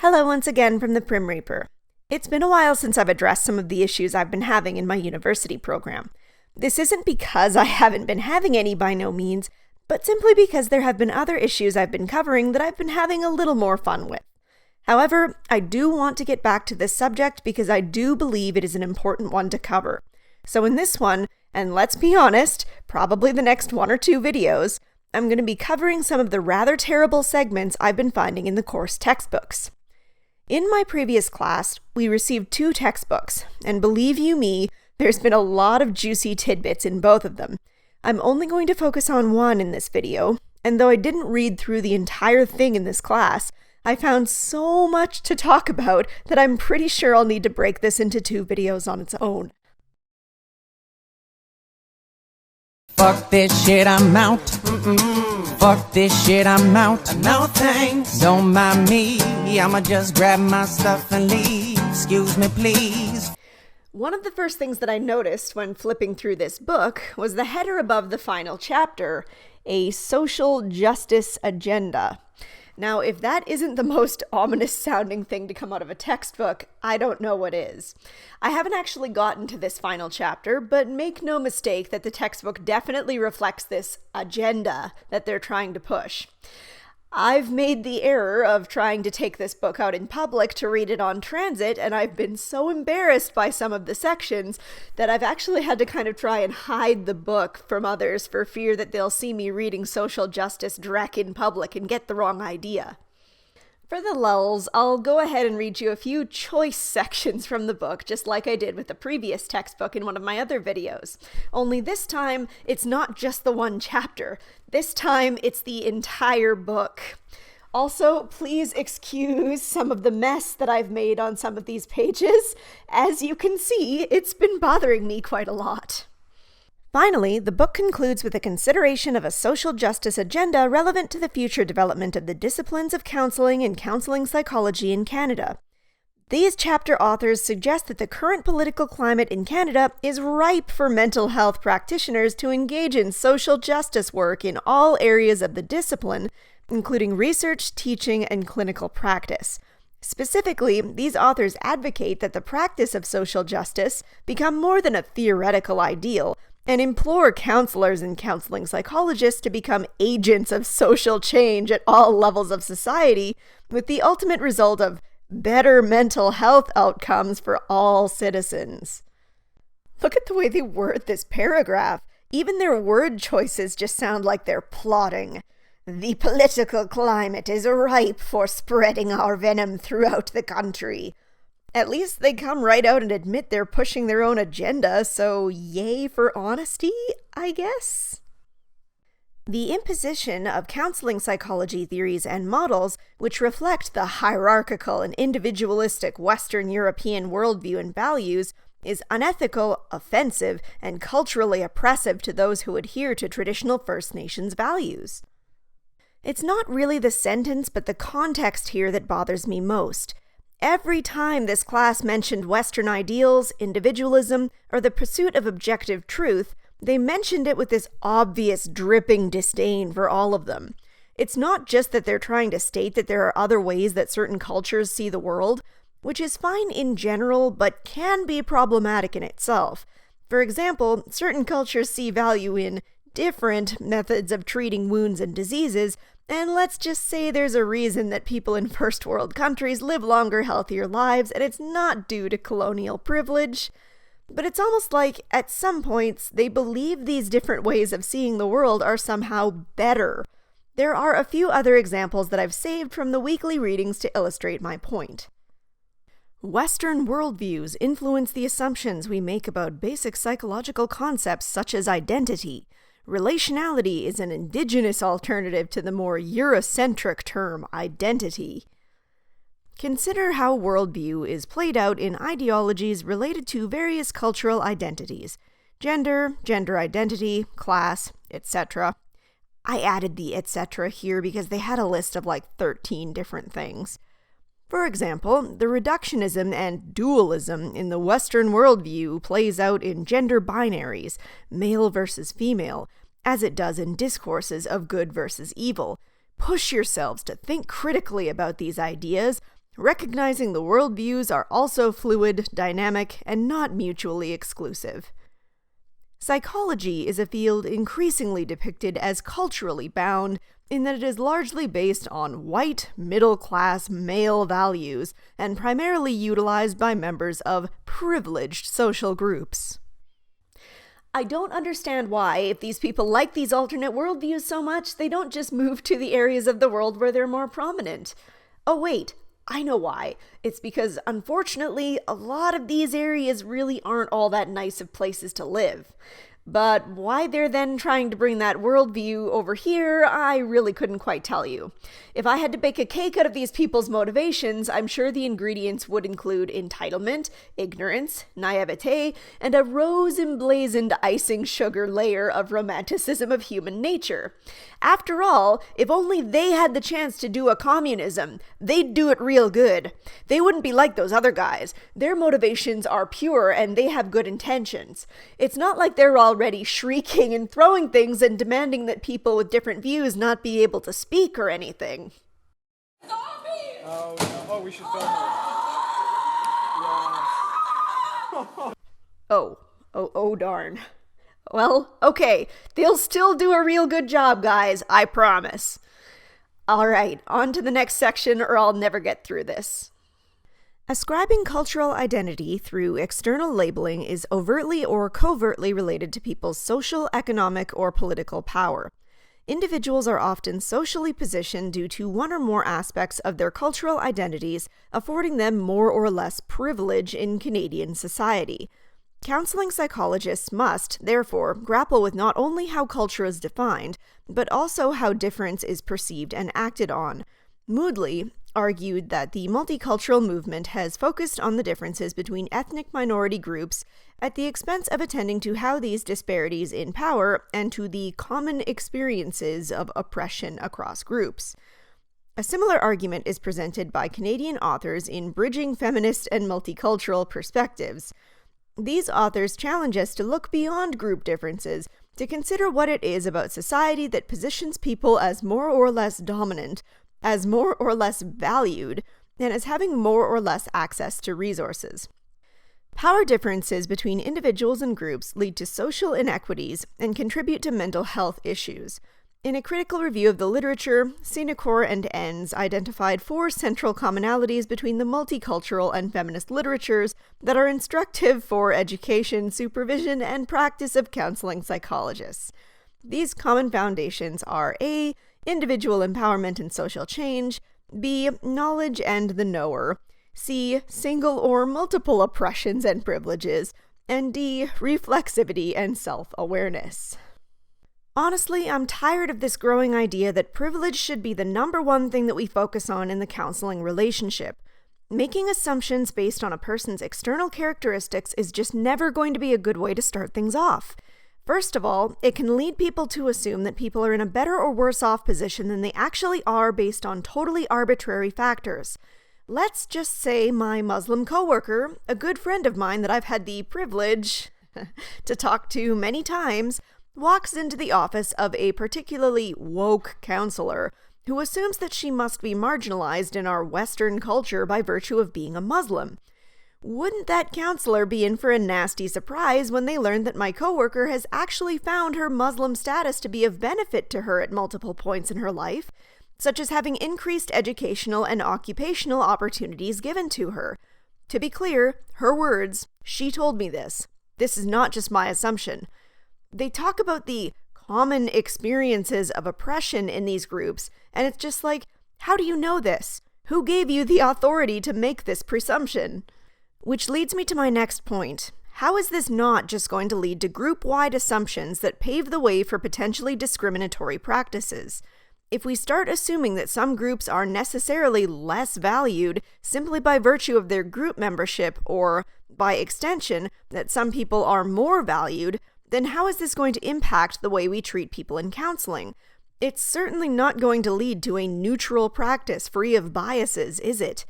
Hello once again from the Prim Reaper. It's been a while since I've addressed some of the issues I've been having in my university program. This isn't because I haven't been having any by no means, but simply because there have been other issues I've been covering that I've been having a little more fun with. However, I do want to get back to this subject because I do believe it is an important one to cover. So in this one, and let's be honest, probably the next one or two videos, I'm going to be covering some of the rather terrible segments I've been finding in the course textbooks. In my previous class, we received 2 textbooks, and believe you me, there's been a lot of juicy tidbits in both of them. I'm only going to focus on one in this video, and though I didn't read through the entire thing in this class, I found so much to talk about that I'm pretty sure I'll need to break this into 2 videos on its own. Fuck this shit, I'm out. Fuck this shit, I'm out. No thanks. Don't mind me. I'ma just grab my stuff and leave. Excuse me, please. One of the first things that I noticed when flipping through this book was the header above the final chapter, a social justice agenda. Now, if that isn't the most ominous sounding thing to come out of a textbook, I don't know what is. I haven't actually gotten to this final chapter, but make no mistake that the textbook definitely reflects this agenda that they're trying to push. I've made the error of trying to take this book out in public to read it on transit, and I've been so embarrassed by some of the sections that I've actually had to kind of try and hide the book from others for fear that they'll see me reading social justice dreck in public and get the wrong idea. For the lulz, I'll go ahead and read you a few choice sections from the book, just like I did with the previous textbook in one of my other videos. Only this time, it's not just the one chapter. This time, it's the entire book. Also, please excuse some of the mess that I've made on some of these pages. As you can see, it's been bothering me quite a lot. Finally, the book concludes with a consideration of a social justice agenda relevant to the future development of the disciplines of counseling and counseling psychology in Canada. These chapter authors suggest that the current political climate in Canada is ripe for mental health practitioners to engage in social justice work in all areas of the discipline, including research, teaching, and clinical practice. Specifically, these authors advocate that the practice of social justice become more than a theoretical ideal, and implore counselors and counseling psychologists to become agents of social change at all levels of society, with the ultimate result of better mental health outcomes for all citizens. Look at the way they word this paragraph. Even their word choices just sound like they're plotting. The political climate is ripe for spreading our venom throughout the country. At least they come right out and admit they're pushing their own agenda, so yay for honesty, I guess? The imposition of counseling psychology theories and models, which reflect the hierarchical and individualistic Western European worldview and values, is unethical, offensive, and culturally oppressive to those who adhere to traditional First Nations values. It's not really the sentence, but the context here that bothers me most. Every time this class mentioned Western ideals, individualism, or the pursuit of objective truth, they mentioned it with this obvious dripping disdain for all of them. It's not just that they're trying to state that there are other ways that certain cultures see the world, which is fine in general, but can be problematic in itself. For example, certain cultures see value in different methods of treating wounds and diseases, and let's just say there's a reason that people in first world countries live longer, healthier lives, and it's not due to colonial privilege. But it's almost like, at some points, they believe these different ways of seeing the world are somehow better. There are a few other examples that I've saved from the weekly readings to illustrate my point. Western worldviews influence the assumptions we make about basic psychological concepts such as identity. Relationality is an indigenous alternative to the more Eurocentric term identity. Consider how worldview is played out in ideologies related to various cultural identities: gender, gender identity, class, etc. I added the etc. here because they had a list of like 13 different things. For example, the reductionism and dualism in the Western worldview plays out in gender binaries, male versus female, as it does in discourses of good versus evil. Push yourselves to think critically about these ideas, recognizing the worldviews are also fluid, dynamic, and not mutually exclusive. Psychology is a field increasingly depicted as culturally bound in that it is largely based on white, middle-class male values and primarily utilized by members of privileged social groups. I don't understand why, if these people like these alternate worldviews so much, they don't just move to the areas of the world where they're more prominent. Oh wait, I know why. It's because, unfortunately, a lot of these areas really aren't all that nice of places to live. But why they're then trying to bring that worldview over here, I really couldn't quite tell you. If I had to bake a cake out of these people's motivations, I'm sure the ingredients would include entitlement, ignorance, naivete, and a rose-emblazoned icing sugar layer of romanticism of human nature. After all, if only they had the chance to do a communism, they'd do it real good. They wouldn't be like those other guys. Their motivations are pure and they have good intentions. It's not like they're already shrieking and throwing things and demanding that people with different views not be able to speak or anything. Stop me! Oh, no. Oh, we should film it. Yeah. Oh, darn. Well, okay, they'll still do a real good job, guys, I promise. Alright, on to the next section or I'll never get through this. Ascribing cultural identity through external labeling is overtly or covertly related to people's social, economic, or political power. Individuals are often socially positioned due to one or more aspects of their cultural identities, affording them more or less privilege in Canadian society. Counseling psychologists must, therefore, grapple with not only how culture is defined, but also how difference is perceived and acted on. Moodley argued that the multicultural movement has focused on the differences between ethnic minority groups at the expense of attending to how these disparities in power and to the common experiences of oppression across groups. A similar argument is presented by Canadian authors in Bridging Feminist and Multicultural Perspectives. These authors challenge us to look beyond group differences, to consider what it is about society that positions people as more or less dominant, as more or less valued, and as having more or less access to resources. Power differences between individuals and groups lead to social inequities and contribute to mental health issues. In a critical review of the literature, Sinecor and Enns identified 4 central commonalities between the multicultural and feminist literatures that are instructive for education, supervision, and practice of counseling psychologists. These common foundations are A. Individual empowerment and social change, B. Knowledge and the knower, C. Single or multiple oppressions and privileges, and D. Reflexivity and self-awareness. Honestly, I'm tired of this growing idea that privilege should be the number one thing that we focus on in the counseling relationship. Making assumptions based on a person's external characteristics is just never going to be a good way to start things off. First of all, it can lead people to assume that people are in a better or worse off position than they actually are based on totally arbitrary factors. Let's just say my Muslim coworker, a good friend of mine that I've had the privilege to talk to many times, walks into the office of a particularly woke counselor who assumes that she must be marginalized in our Western culture by virtue of being a Muslim. Wouldn't that counselor be in for a nasty surprise when they learn that my coworker has actually found her Muslim status to be of benefit to her at multiple points in her life, such as having increased educational and occupational opportunities given to her? To be clear, her words, she told me this. This is not just my assumption. They talk about the common experiences of oppression in these groups, and it's just like, how do you know this? Who gave you the authority to make this presumption? Which leads me to my next point. How is this not just going to lead to group-wide assumptions that pave the way for potentially discriminatory practices? If we start assuming that some groups are necessarily less valued simply by virtue of their group membership, or, by extension, that some people are more valued, then how is this going to impact the way we treat people in counseling? It's certainly not going to lead to a neutral practice free of biases, is it?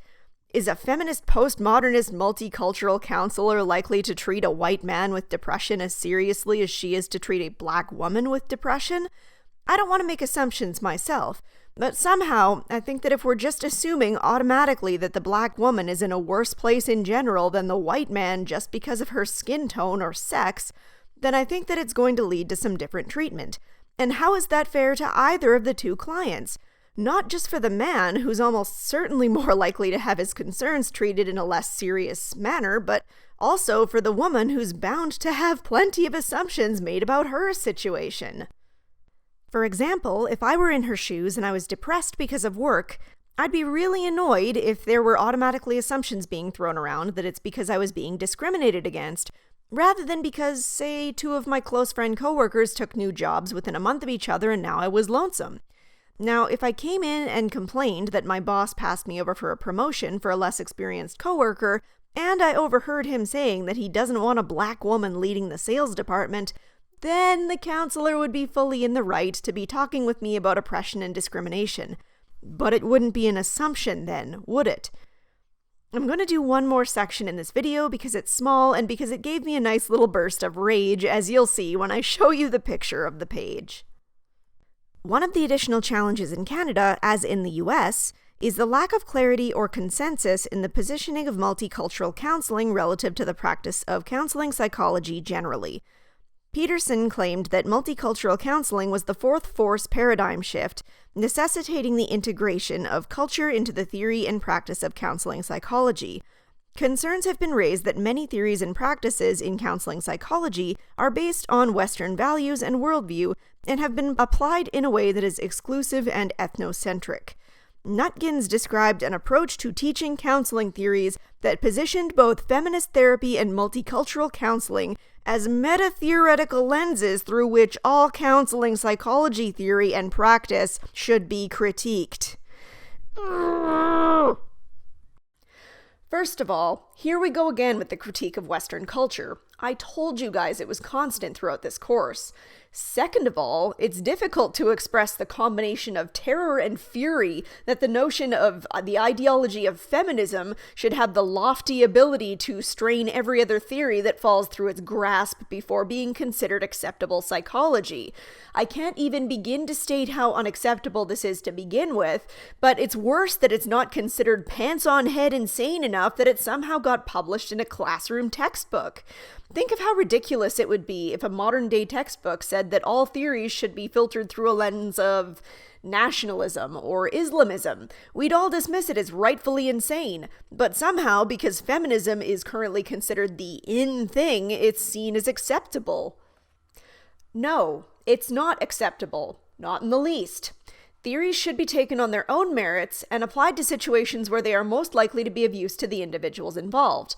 Is a feminist postmodernist multicultural counselor likely to treat a white man with depression as seriously as she is to treat a black woman with depression? I don't want to make assumptions myself, but somehow I think that if we're just assuming automatically that the black woman is in a worse place in general than the white man just because of her skin tone or sex, then I think that it's going to lead to some different treatment. And how is that fair to either of the two clients? Not just for the man, who's almost certainly more likely to have his concerns treated in a less serious manner, but also for the woman who's bound to have plenty of assumptions made about her situation. For example, if I were in her shoes and I was depressed because of work, I'd be really annoyed if there were automatically assumptions being thrown around that it's because I was being discriminated against, rather than because, say, two of my close friend coworkers took new jobs within a month of each other and now I was lonesome. Now, if I came in and complained that my boss passed me over for a promotion for a less experienced coworker, and I overheard him saying that he doesn't want a black woman leading the sales department, then the counselor would be fully in the right to be talking with me about oppression and discrimination. But it wouldn't be an assumption then, would it? I'm going to do one more section in this video because it's small and because it gave me a nice little burst of rage, as you'll see when I show you the picture of the page. One of the additional challenges in Canada, as in the US, is the lack of clarity or consensus in the positioning of multicultural counseling relative to the practice of counseling psychology generally. Peterson claimed that multicultural counseling was the fourth force paradigm shift, necessitating the integration of culture into the theory and practice of counseling psychology. Concerns have been raised that many theories and practices in counseling psychology are based on Western values and worldview and have been applied in a way that is exclusive and ethnocentric. Nutgens described an approach to teaching counseling theories that positioned both feminist therapy and multicultural counseling as meta-theoretical lenses through which all counseling psychology theory and practice should be critiqued. First of all, here we go again with the critique of Western culture. I told you guys it was constant throughout this course. Second of all, it's difficult to express the combination of terror and fury that the notion of the ideology of feminism should have the lofty ability to strain every other theory that falls through its grasp before being considered acceptable psychology. I can't even begin to state how unacceptable this is to begin with, but it's worse that it's not considered pants-on-head insane enough that it somehow got published in a classroom textbook. Think of how ridiculous it would be if a modern-day textbook said that all theories should be filtered through a lens of nationalism or Islamism. We'd all dismiss it as rightfully insane, but somehow, because feminism is currently considered the in thing, it's seen as acceptable. No, it's not acceptable. Not in the least. Theories should be taken on their own merits and applied to situations where they are most likely to be of use to the individuals involved.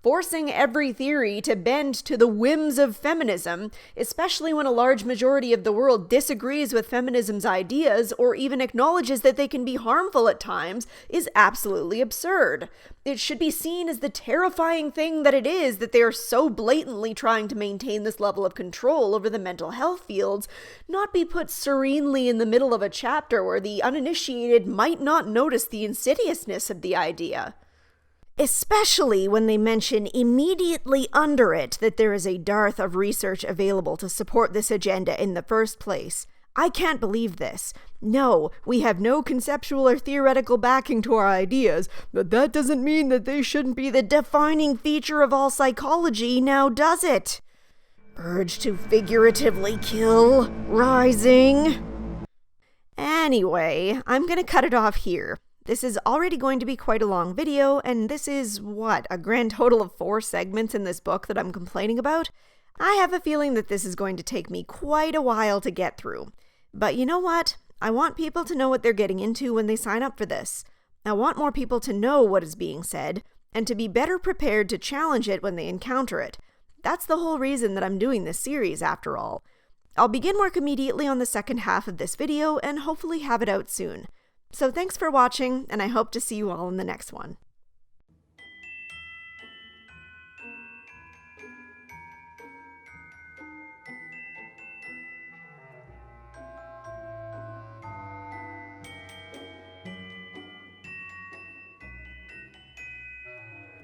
Forcing every theory to bend to the whims of feminism, especially when a large majority of the world disagrees with feminism's ideas or even acknowledges that they can be harmful at times, is absolutely absurd. It should be seen as the terrifying thing that it is that they are so blatantly trying to maintain this level of control over the mental health fields, not be put serenely in the middle of a chapter where the uninitiated might not notice the insidiousness of the idea. Especially when they mention immediately under it that there is a dearth of research available to support this agenda in the first place. I can't believe this. No, we have no conceptual or theoretical backing to our ideas, but that doesn't mean that they shouldn't be the defining feature of all psychology, now does it? Urge to figuratively kill rising. Anyway, I'm gonna cut it off here. This is already going to be quite a long video, and this is, a grand total of 4 segments in this book that I'm complaining about? I have a feeling that this is going to take me quite a while to get through. But you know what? I want people to know what they're getting into when they sign up for this. I want more people to know what is being said, and to be better prepared to challenge it when they encounter it. That's the whole reason that I'm doing this series, after all. I'll begin work immediately on the second half of this video, and hopefully have it out soon. So thanks for watching, and I hope to see you all in the next one.